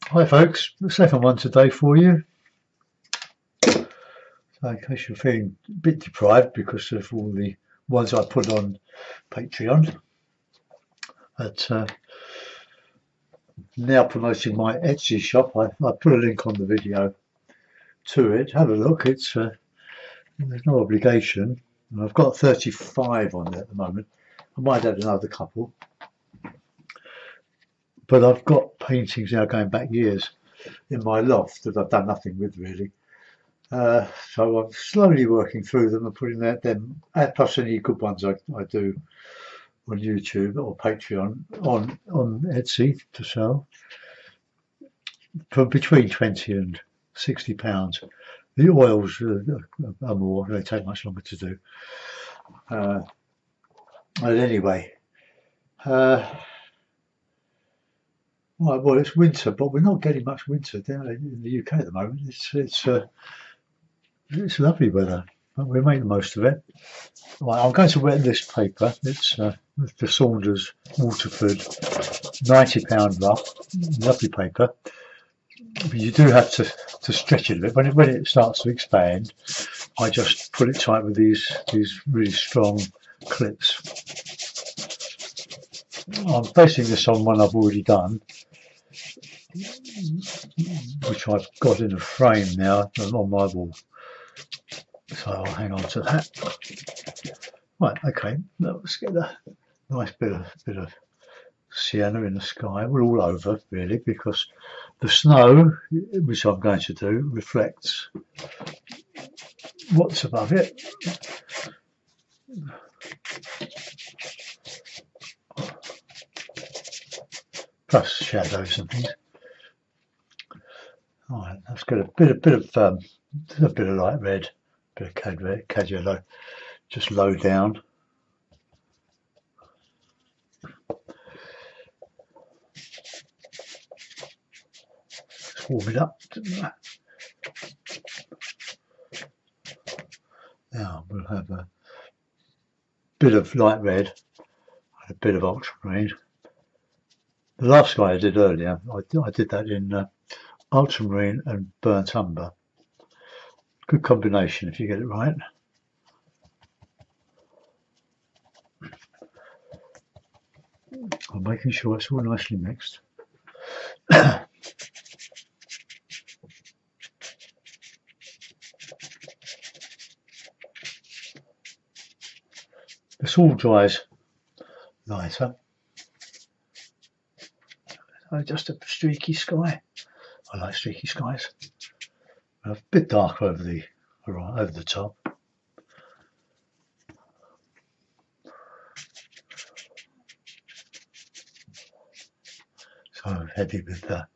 Hi folks, the second one today for you. So in case you're feeling a bit deprived because of all the ones I put on Patreon, but now promoting my Etsy shop. I put a link on the video to it. Have a look. It's there's no obligation. And I've got 35 on there at the moment. I might add another couple, but I've got paintings now going back years in my loft that I've done nothing with really. So I'm slowly working through them and putting them, plus any good ones I do on YouTube or Patreon on Etsy to sell for between 20 and £60. The oils are more; they take much longer to do. But anyway, right, well, it's winter, but we're not getting much winter down in the UK at the moment. It's lovely weather, but we make the most of it. Right, I'm going to wet this paper. It's the Saunders Waterford £90 rough, lovely paper. But you do have to stretch it a bit. When it starts to expand, I just pull it tight with these really strong clips. I'm basing this on one I've already done, which I've got in a frame now on my wall. So I'll hang on to that. Right, okay, let's get a nice bit of sienna in the sky. We're all over really, because the snow, which I'm going to do, reflects what's above it. Plus shadows and things. All right, let's get a bit of light red, a bit of cad yellow, just low down. Just warm it up. Now we'll have a bit of light red and a bit of ultramarine. The last sky I did earlier, I did that in ultramarine and burnt umber. Good combination if you get it right. I'm making sure it's all nicely mixed. This all dries lighter. Just a streaky sky. I like streaky skies. A bit dark over the top. So heavy with the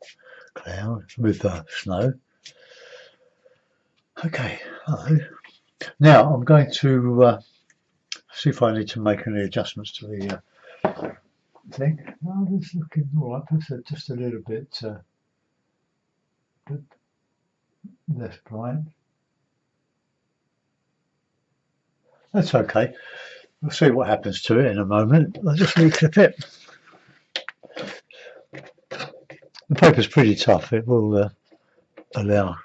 cloud, with the snow. Okay, hello. Now I'm going to see if I need to make any adjustments to the thing. No, it's looking all right. Perhaps just a little bit less bright. That's okay. We'll see what happens to it in a moment. I'll just reclip it. The paper's pretty tough. It will allow.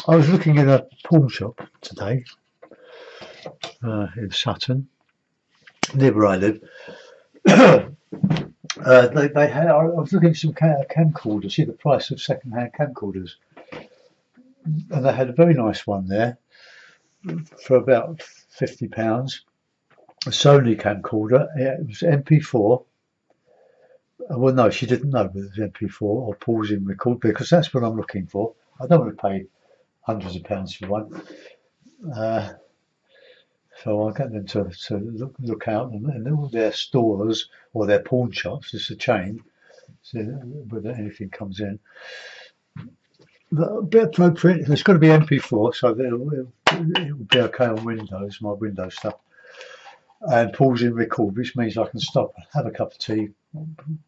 I was looking in a pawn shop today in Sutton, near where I live. They had. I was looking at some camcorders. See the price of second-hand camcorders, and they had a very nice one there for about £50. A Sony camcorder. It was MP4. Well, no, she didn't know whether it was MP4 or pause in record, because that's what I'm looking for. I don't want to pay hundreds of pounds for one. So I'll get them to look out, and all their stores or their pawn shops, it's a chain, so whether anything comes in. But a bit appropriate, it's got to be MP4, so it will be okay on Windows, my Windows stuff. And pause in record, which means I can stop, have a cup of tea,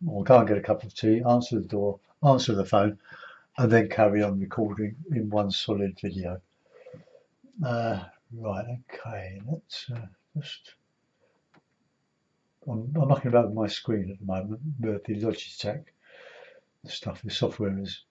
or go and get a cup of tea, answer the door, answer the phone, and then carry on recording in one solid video. Right, okay, let's just. I'm mucking about with my screen at the moment with the Logitech. stuff. The software is.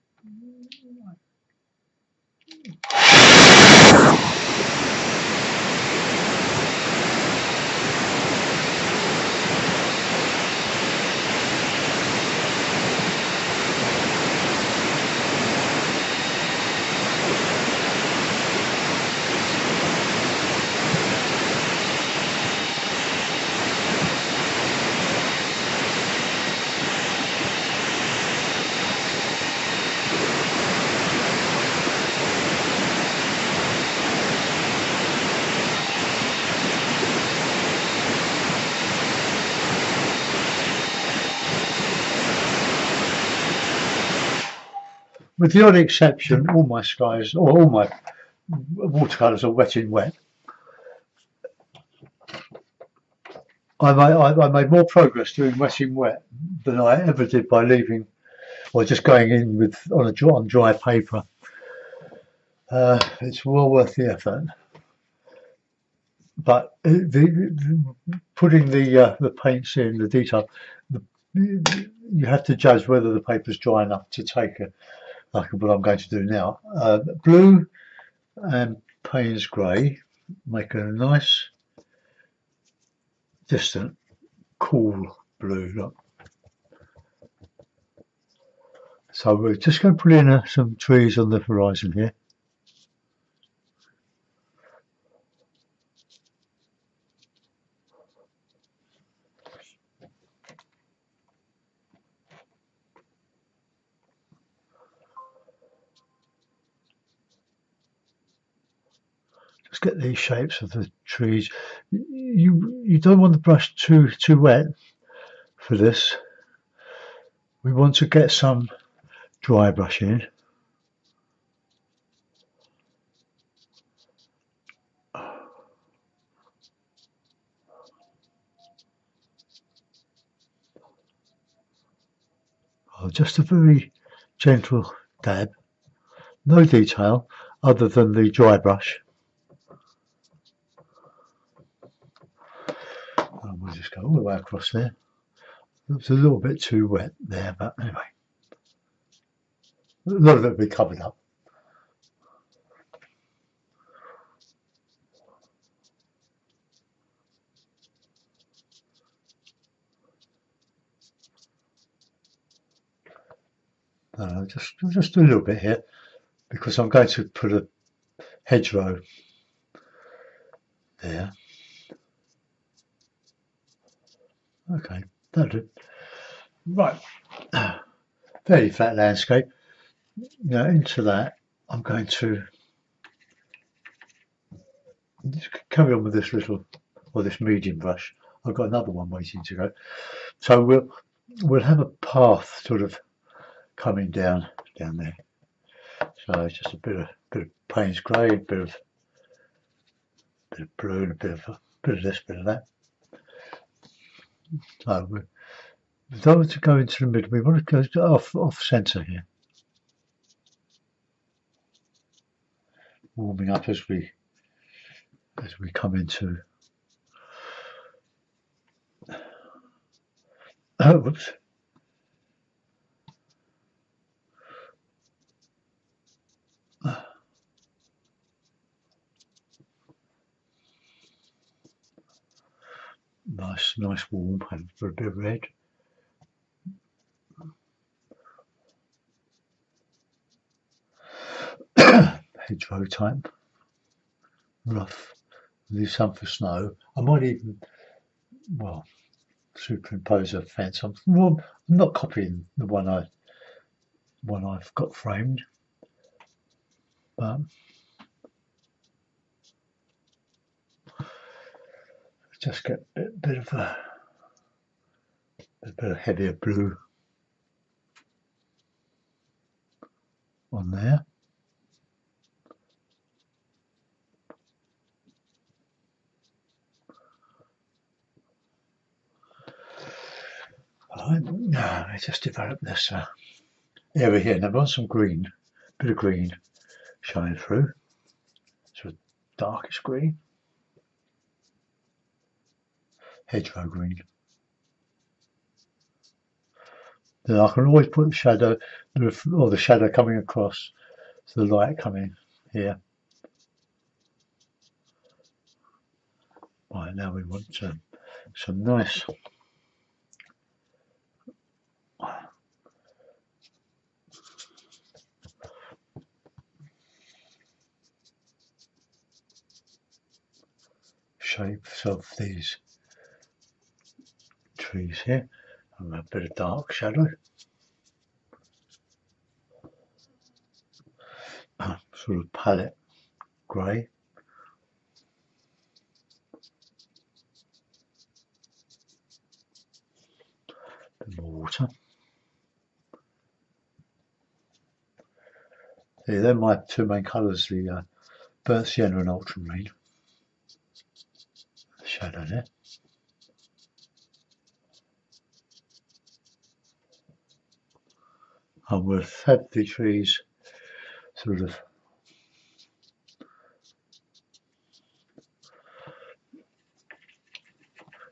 With the odd exception, all my skies, or all my watercolours are wet in wet. I made more progress doing wet in wet than I ever did by leaving or just going in with on dry paper. It's well worth the effort. But putting the paints in, the detail, you have to judge whether the paper's dry enough to take like what I'm going to do now. Blue and Payne's grey make a nice, distant, cool blue look. So we're just going to put in some trees on the horizon here. Just get these shapes of the trees. You don't want the brush too wet for this. We want to get some dry brush in. Oh, just a very gentle dab. No detail other than the dry brush. And we'll just go all the way across there. It's a little bit too wet there, but anyway. A lot of it will be covered up. Just a little bit here, because I'm going to put a hedgerow there. Okay, that'll do. Right, fairly flat landscape. Now into that, I'm going to just carry on with this little, or this medium brush. I've got another one waiting to go. So we'll have a path sort of coming down there. So it's just a bit of Payne's grey, a bit of blue, and a bit of this, bit of that. So we don't want to go into the middle. We want to go off centre here, warming up as we come into. Oh, whoops. Nice warm, and for a bit of red. Hedgerow type, rough. Leave some for snow. I might even, well, superimpose a fence. I'm not copying the one I've got framed, but just get a bit of heavier blue on there. Let's just develop this area here. Now I want some green, bit of green showing through. Sort of darkish green, hedgerow green. then I can always put the shadow, or the shadow coming across to the light coming here. Right, now we want some nice shapes of these trees here, and a bit of dark shadow, sort of palette grey. Bit more water. See, they're my two main colours, the burnt sienna and ultramarine. The shadow there. And we've had the trees sort of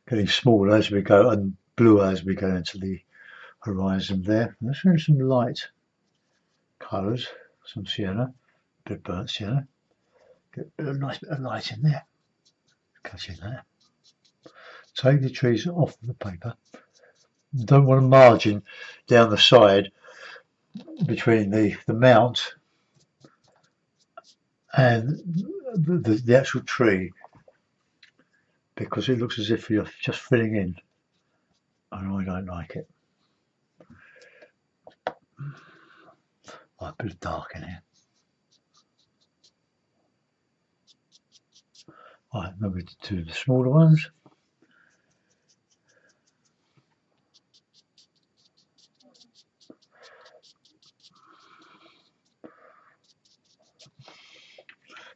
getting smaller as we go and bluer as we go into the horizon there. And there's really some light colours, some sienna, a bit of burnt sienna. Get a nice bit of light in there. Cut in there. Take the trees off the paper. You don't want a margin down the side between the mount and the actual tree, because it looks as if you're just filling in, and I don't like it. Like a bit of dark in here. Right, maybe to the smaller ones.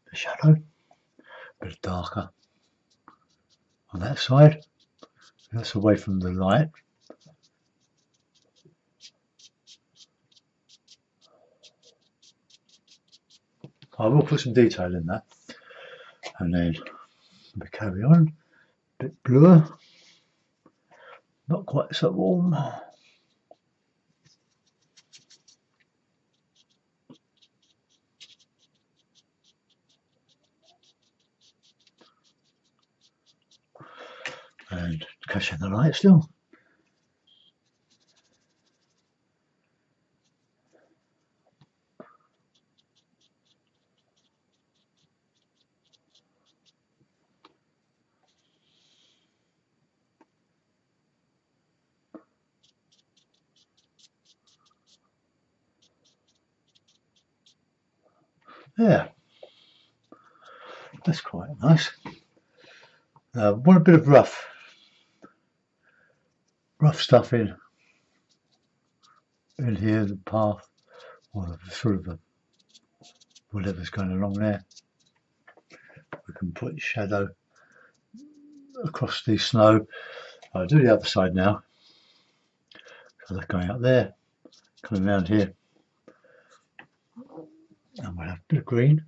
The shadow, a bit darker on that side. That's away from the light. I will put some detail in that, and then we carry on. A bit bluer, not quite so warm. And catching the light still. Yeah, that's quite nice. Want a bit of rough stuff in here, the path, or the sort of whatever's going along there. We can put shadow across the snow. I'll do the other side now. So they're going up there, coming around here, and we'll have a bit of green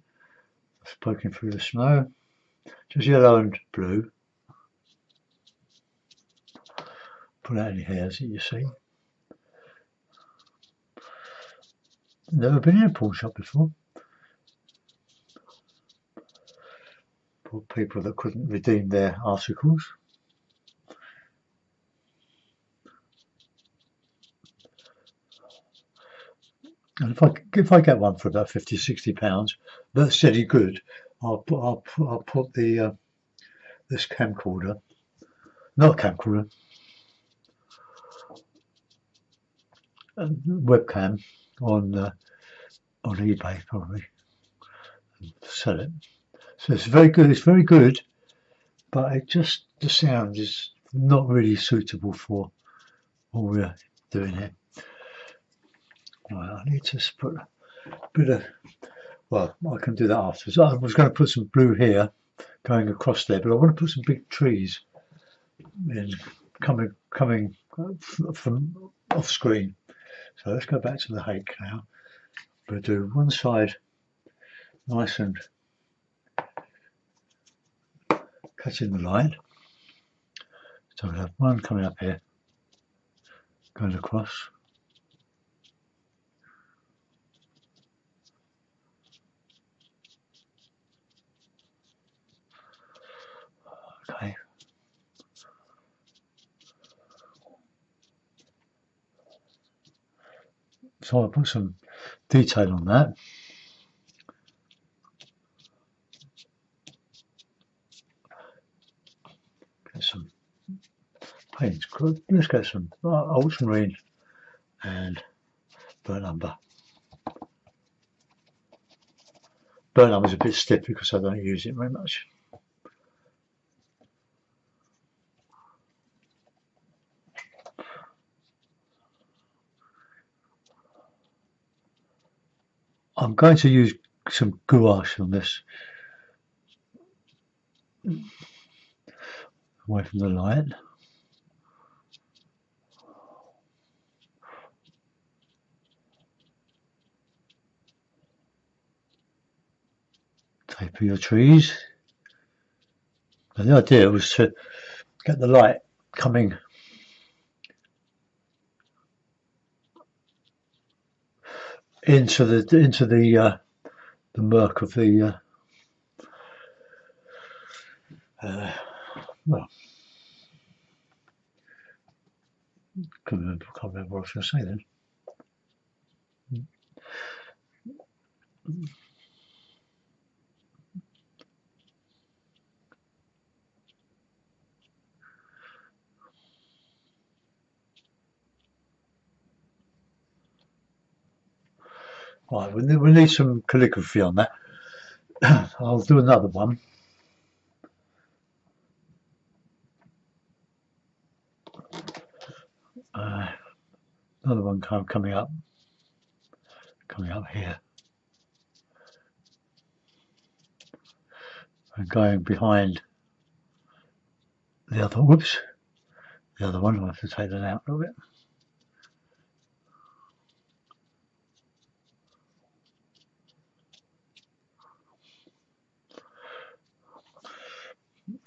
poking through the snow, just yellow and blue. Pull out any hairs that you see. Never been in a pawn shop before. For people that couldn't redeem their articles. And if I get one for about £50–60, that's steady good. I'll put the this camcorder, not camcorder, webcam on eBay probably, and sell it. So it's very good. It's very good, but the sound is not really suitable for what we're doing here. Right, I need to put a bit of, well, I can do that after. So I was going to put some blue here going across there, but I want to put some big trees in coming from off screen. So let's go back to the hake now. We'll do one side nice and catching the light. So we'll have one coming up here, going across Okay. So I'll put some detail on that. Get some paints. Let's get some ultramarine and burnt umber. Burnt umber is a bit stiff because I don't use it very much. I'm going to use some gouache on this, away from the light. Taper your trees. And the idea was to get the light coming into the murk of the well, can't remember what I was going to say then. Right, we need some calligraphy on that. I'll do another one. Another one coming up here, and going behind the other. Whoops, the other one. I'll have to take that out a little bit.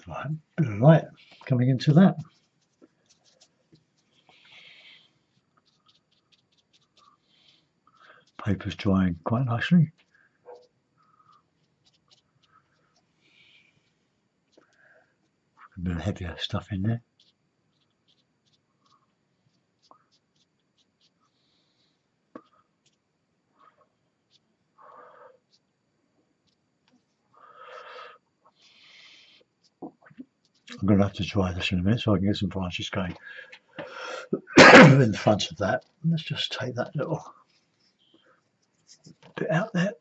Right, bit of light coming into that. Paper's drying quite nicely. A bit of heavier stuff in there. I'm going to have to dry this in a minute so I can get some branches going in front of that. Let's just take that little bit out there.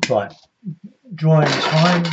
Right, drying time.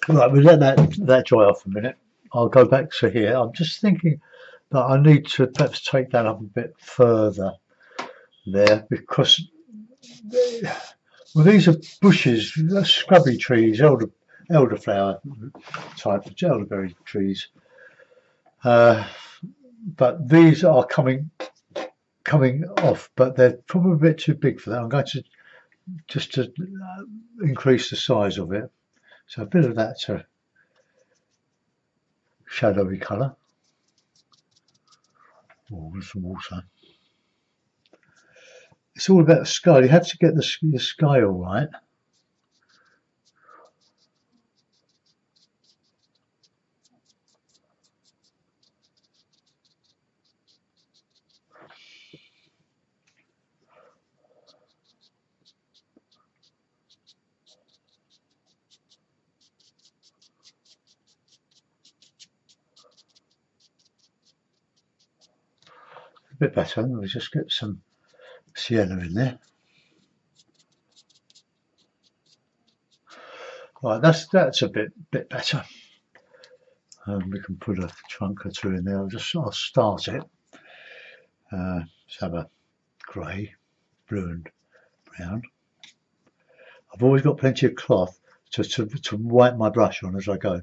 Right, we'll let that dry off a minute. I'll go back to here. I'm just thinking that I need to perhaps take that up a bit further there, because well, these are bushes, scrubby trees, elderflower type of elderberry trees, but these are coming off, but they're probably a bit too big for that. I'm going to just to increase the size of it. So a bit of that shadowy colour. Oh, with some water. It's all about the sky. You have to get the sky all right. A bit better. We'll just get some sienna in there. Right, that's a bit better. We can put a chunk or two in there. I'll start it. Let's have a grey, blue and brown. I've always got plenty of cloth to wipe my brush on as I go.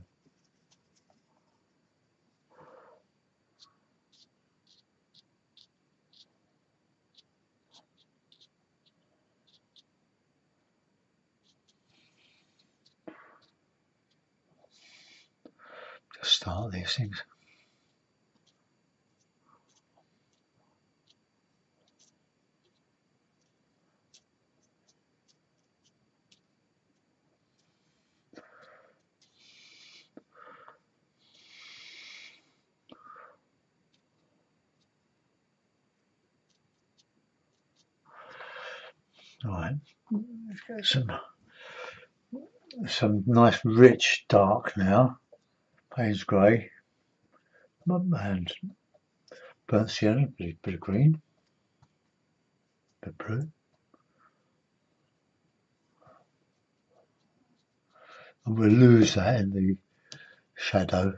Just start these things. Right, let's get some nice rich dark now. Payne's grey and burnt sienna, bit of green, bit of blue. And we'll lose that in the shadow.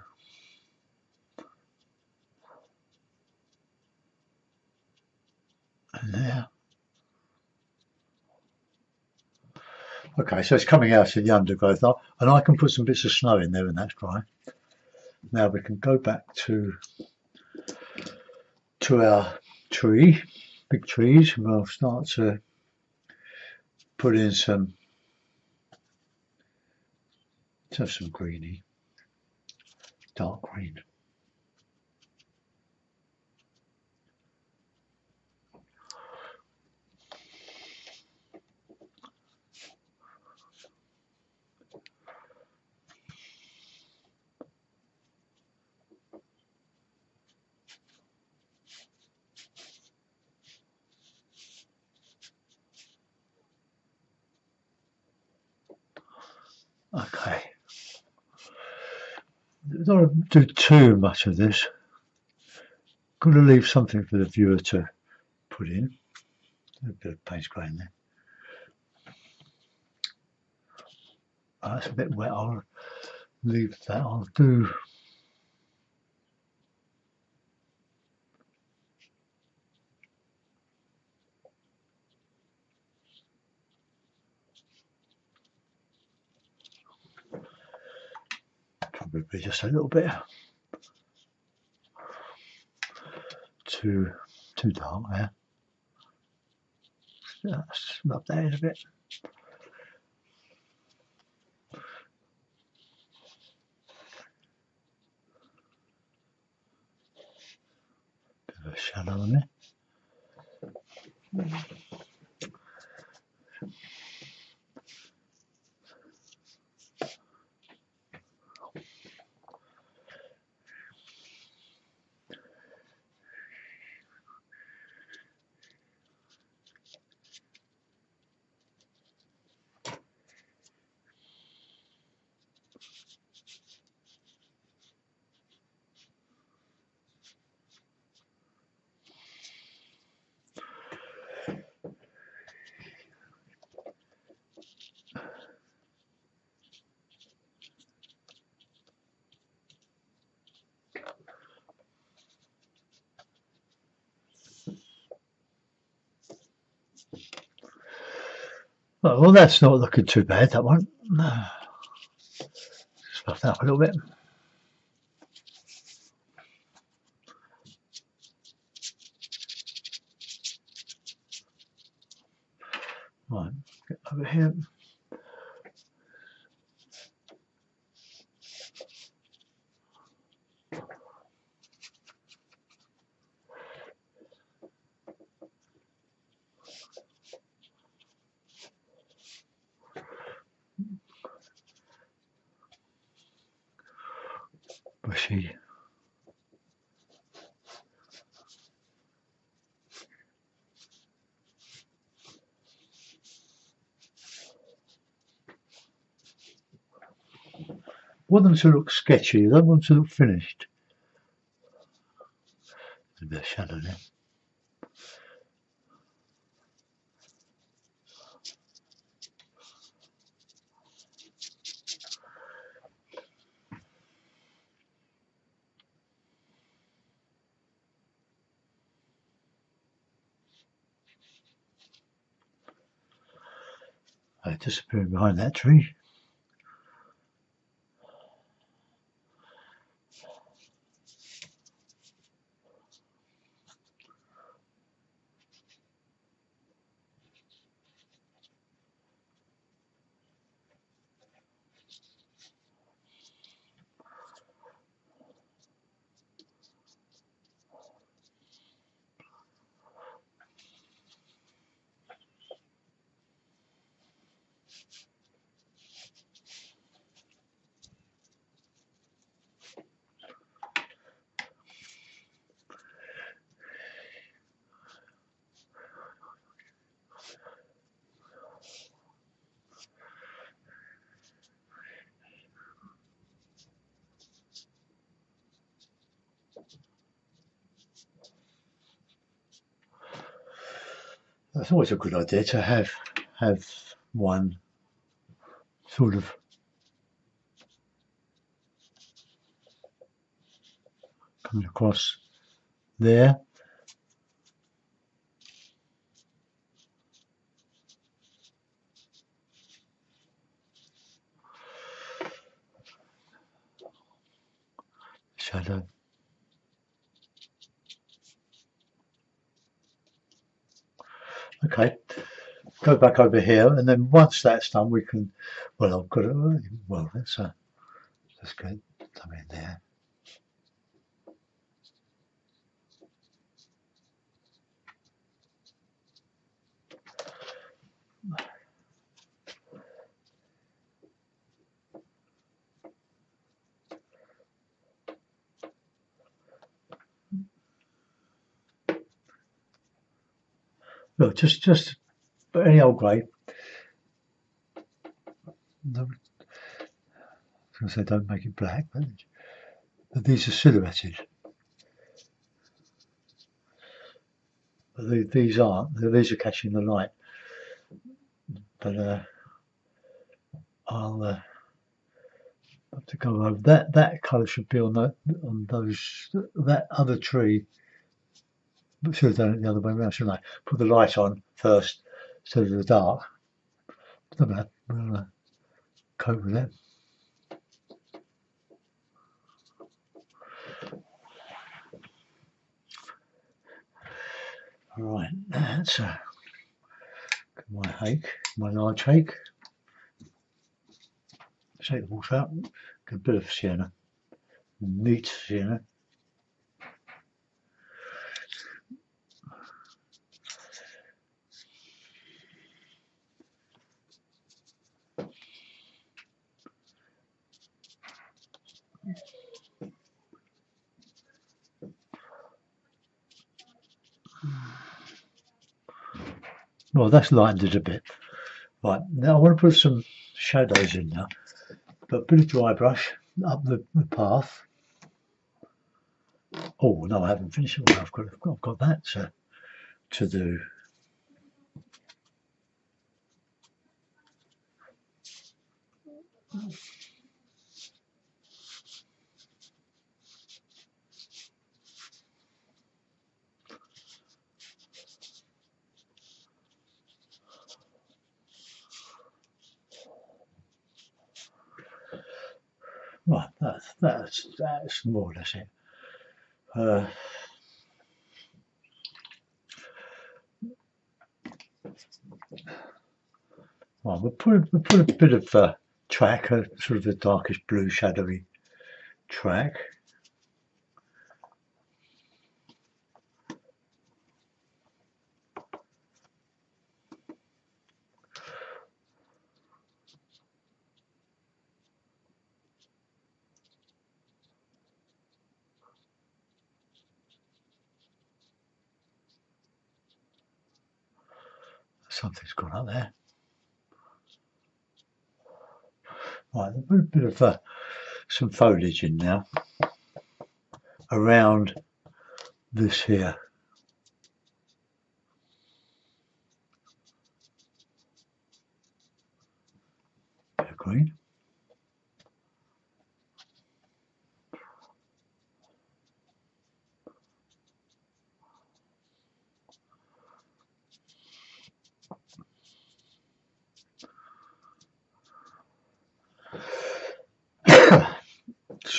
And there. Okay, so it's coming out of the undergrowth now, and I can put some bits of snow in there when that's dry. Now we can go back to our tree, big trees, and we'll start to put in some greeny, dark green. Okay. Don't do too much of this. Got to leave something for the viewer to put in. A bit of Payne's grey in there. That's a bit wet. I'll leave that. I'll do probably just a little bit too dark there. Just rub that in a bit. Bit of a shadow on there. Well, that's not looking too bad, that one. Just buff that up a little bit. Right, get over here. Bushy. Want them to look sketchy, you don't want them to look finished. A bit of shadow there. disappearing behind that tree. It's always a good idea to have one sort of coming across there. Shadow. Okay, go back over here, and then once that's done, we can. Well, I've got it. Well, let's get something there. Look, just any old grey. I was going to say don't make it black, but these are silhouetted. But these aren't. These are catching the light. But I'll have to go over that. That colour should be on that other tree. Should have done it the other way around, shouldn't I? Put the light on first instead of the dark. Not bad. We'll cope with it. Right, that's my hake, my large hake. Shake the water out. Get a bit of sienna, neat sienna. Well, that's lightened it a bit. Right, now I want to put some shadows in now. But a bit of dry brush up the path. Oh no, I haven't finished it. I've got that to do. Right, that's more or less it. Right, we'll put a bit of track, a sort of a darkish blue, shadowy track. Something's gone up there. Right, a bit of some foliage in now around this here. Bit of green.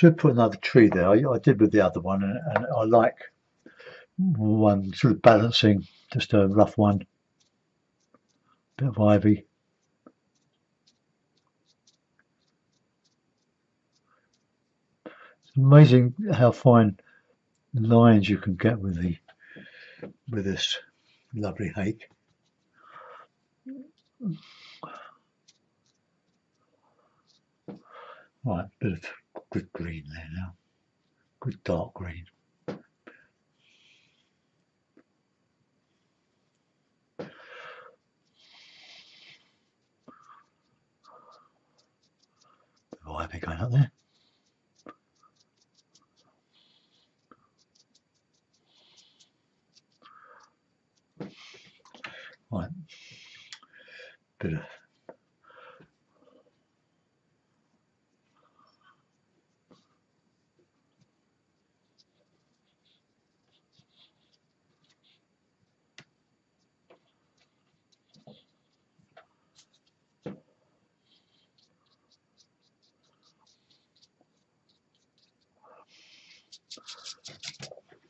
should put another tree there. I did with the other one, and I like one sort of balancing, just a rough one, bit of ivy. It's amazing how fine lines you can get with this lovely hake. Right, bit of good green there now, good dark green. Bit of ivy going up there. Right, bit of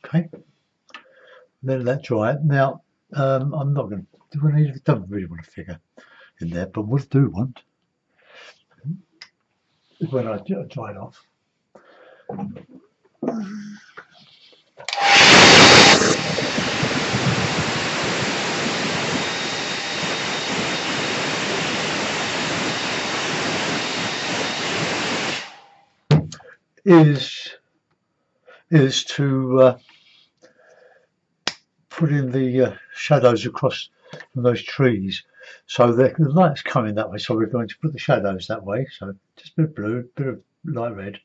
okay. Let that dry. Now, I'm not going to. Don't really want a figure in there, but what I do want is when I dry it off. Is to put in the shadows across from those trees, so the light's coming that way. So we're going to put the shadows that way. So just a bit of blue, bit of light red.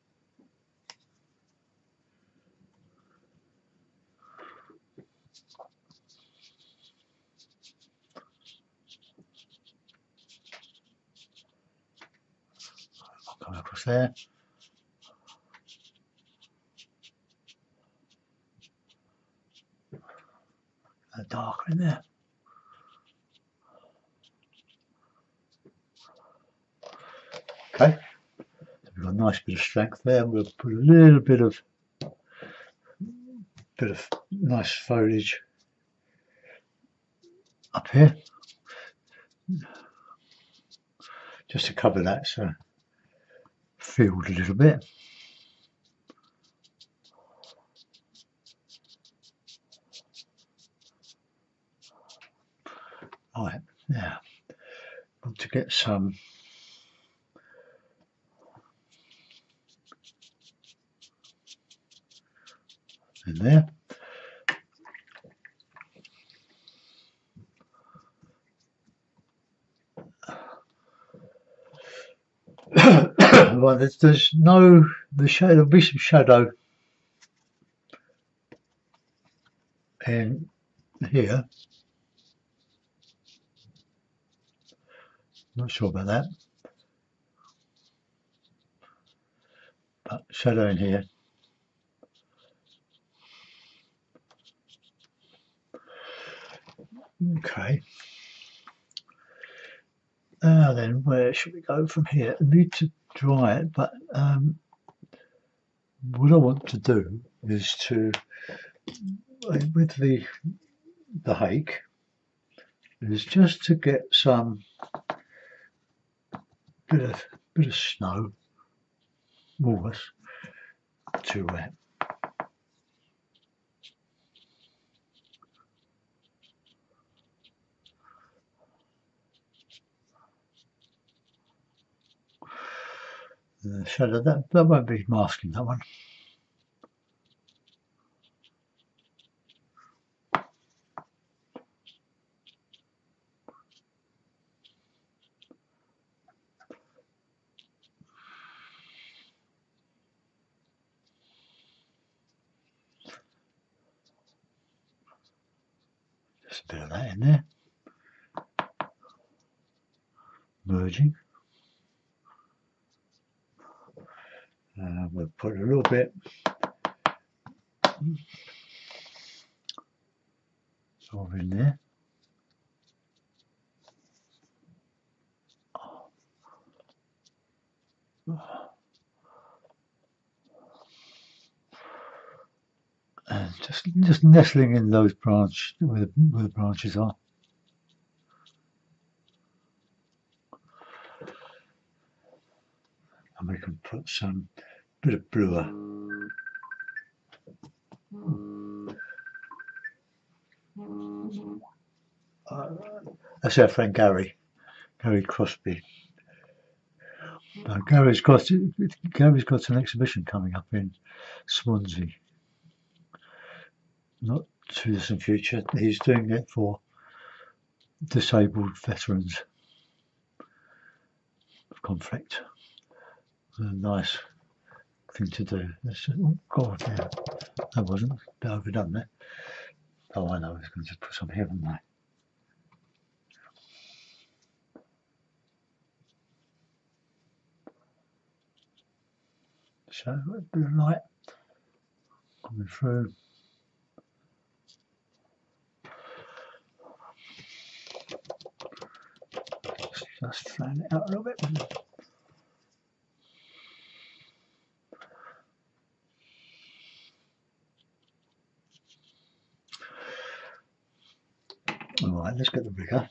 I'll come across there. And darker in there. Okay, so we've got a nice bit of strength there. We'll put a little bit of nice foliage up here, just to cover that field a little bit. Right, now want to get some in there. Well, there's no the shadow. There'll be some shadow in here. Not sure about that, but shadow in here. Okay. Now then, where should we go from here? I need to dry it, but what I want to do is to, with the hake, is just to get some bit of snow, more or less, to the shadow. That won't be masking that one. Just a bit of that in there. Merging. We'll put a little bit over in there. just nestling in those branches where the branches are. And we can put some bit of bluer. That's our friend Gary Crosby. Gary's got an exhibition coming up in Swansea. Not too distant future. He's doing it for disabled veterans of conflict. A nice thing to do. Oh God, yeah, that wasn't a bit overdone there. Oh, I know. I was going to just put some here, wouldn't I? So a bit of light coming through. Just fan it out a little bit. All right, let's get the rigger.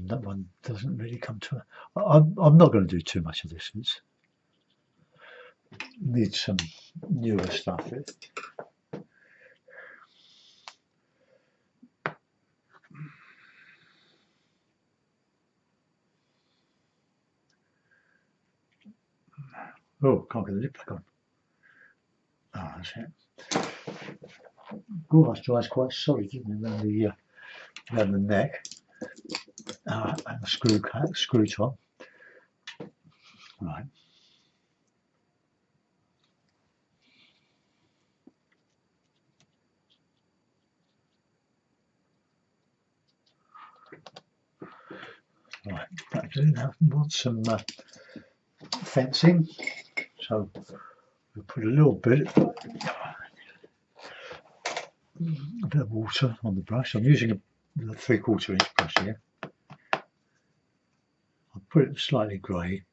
That one doesn't really come to. I'm not going to do too much of this. It needs some newer stuff. Oh, can't get the lip back on. Oh, that's it. Oh, that's dries quite solid, didn't it? Around the neck. And the screw top. Right. Right, that'll do. Now we want some fencing. So we'll put a little bit of water on the brush. I'm using a 3/4 inch brush here. I'll put it slightly grey.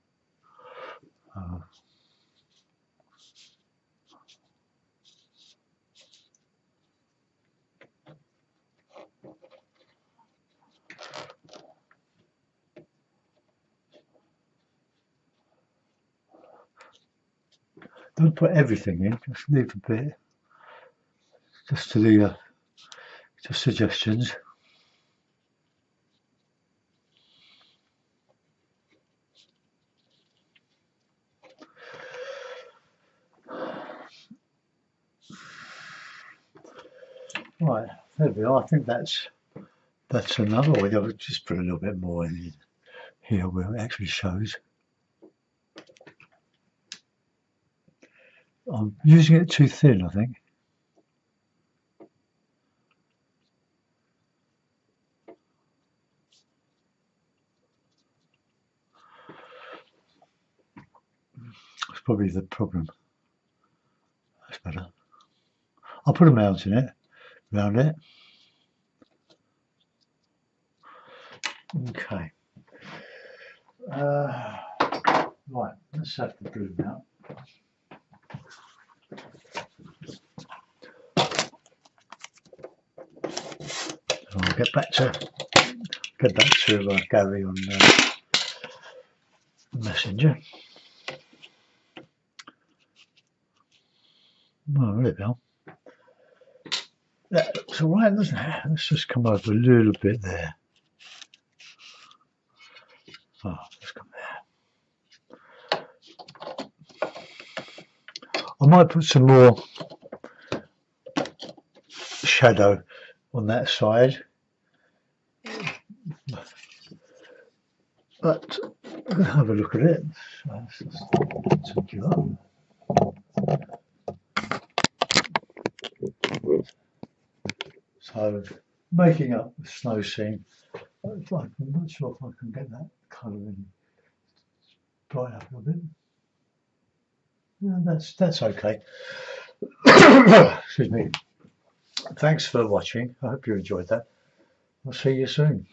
Don't put everything in, just leave a bit, just to the just suggestions. Right, there we are. I think that's enough. We'll just put a little bit more in here where it actually shows. I'm using it too thin, I think. That's probably the problem. That's better. I'll put a mount in it, around it. Okay. Right, let's have the blue now. So I'll get back to Gary on Messenger. Oh, there we go. That looks all right, doesn't it? Let's just come over a little bit there. Oh, let's come there. I might put some more shadow on that side, but have a look at it. So making up the snow scene. I'm not sure if I can get that colour in bright up a little bit. Yeah, that's okay. Excuse me. Thanks for watching. I hope you enjoyed that. I'll see you soon.